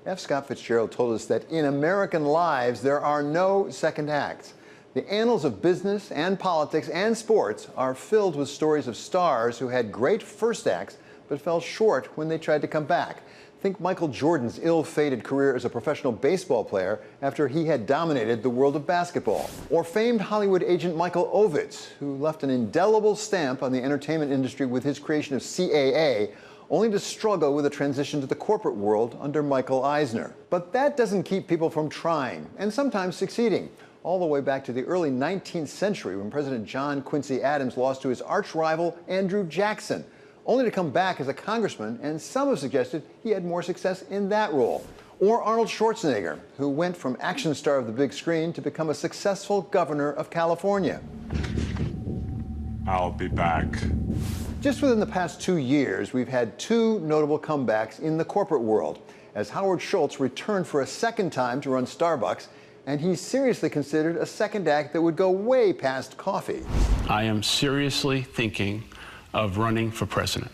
F. Scott Fitzgerald told us that in American lives, there are no second acts. The annals of business and politics and sports are filled with stories of stars who had great first acts but fell short when they tried to come back. Think Michael Jordan's ill-fated career as a professional baseball player after he had dominated the world of basketball. Or famed Hollywood agent Michael Ovitz, who left an indelible stamp on the entertainment industry with his creation of CAA, only to struggle with a transition to the corporate world under Michael Eisner. But that doesn't keep people from trying, and sometimes succeeding, all the way back to the early 19th century when President John Quincy Adams lost to his arch-rival Andrew Jackson, only to come back as a congressman, and some have suggested he had more success in that role. Or Arnold Schwarzenegger, who went from action star of the big screen to become a successful governor of California. I'll be back. Just within the past 2 years, we've had two notable comebacks in the corporate world, as Howard Schultz returned for a second time to run Starbucks, and he seriously considered a second act that would go way past coffee. I am seriously thinking of running for president.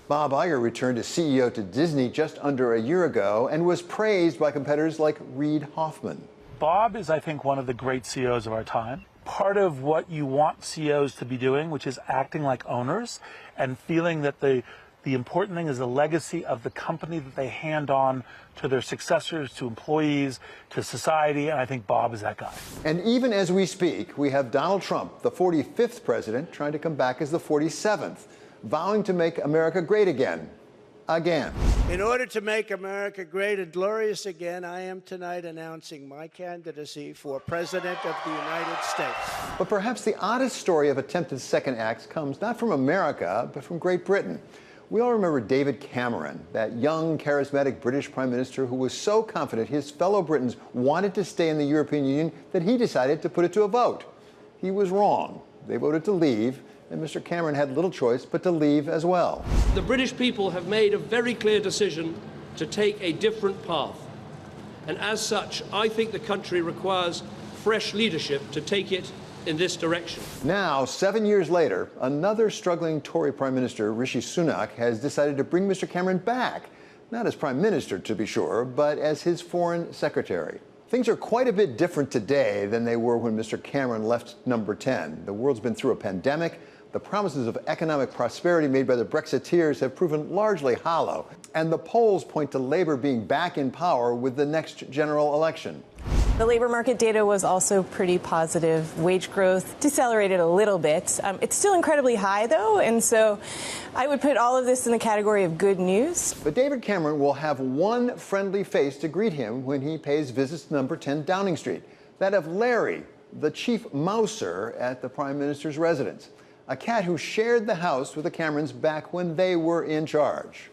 Bob Iger returned as CEO to Disney just under a year ago and was praised by competitors like Reid Hoffman. Bob is, I think, one of the great CEOs of our time. Part of what you want CEOs to be doing, which is acting like owners and feeling that the important thing is the legacy of the company that they hand on to their successors, to employees, to society, and I think Bob is that guy. And even as we speak, we have Donald Trump, the 45th president, trying to come back as the 47th, vowing to make America great again. Again. In order to make America great and glorious again, I am tonight announcing my candidacy for President of the United States. But perhaps the oddest story of attempted second acts comes not from America, but from Great Britain. We all remember David Cameron, that young, charismatic British Prime Minister who was so confident his fellow Britons wanted to stay in the European Union that he decided to put it to a vote. He was wrong. They voted to leave, and Mr. Cameron had little choice but to leave as well. The British people have made a very clear decision to take a different path. And as such, I think the country requires fresh leadership to take it in this direction. Now, 7 years later, another struggling Tory Prime Minister, Rishi Sunak, has decided to bring Mr. Cameron back. Not as Prime Minister, to be sure, but as his Foreign Secretary. Things are quite a bit different today than they were when Mr. Cameron left number 10. The world's been through a pandemic. The promises of economic prosperity made by the Brexiteers have proven largely hollow. And the polls point to Labour being back in power with the next general election. The labor market data was also pretty positive. Wage growth decelerated a little bit. It's still incredibly high, though, and so I would put all of this in the category of good news. But David Cameron will have one friendly face to greet him when he pays visits to number 10 Downing Street, that of Larry, the chief mouser at the Prime Minister's residence, a cat who shared the house with the Camerons back when they were in charge.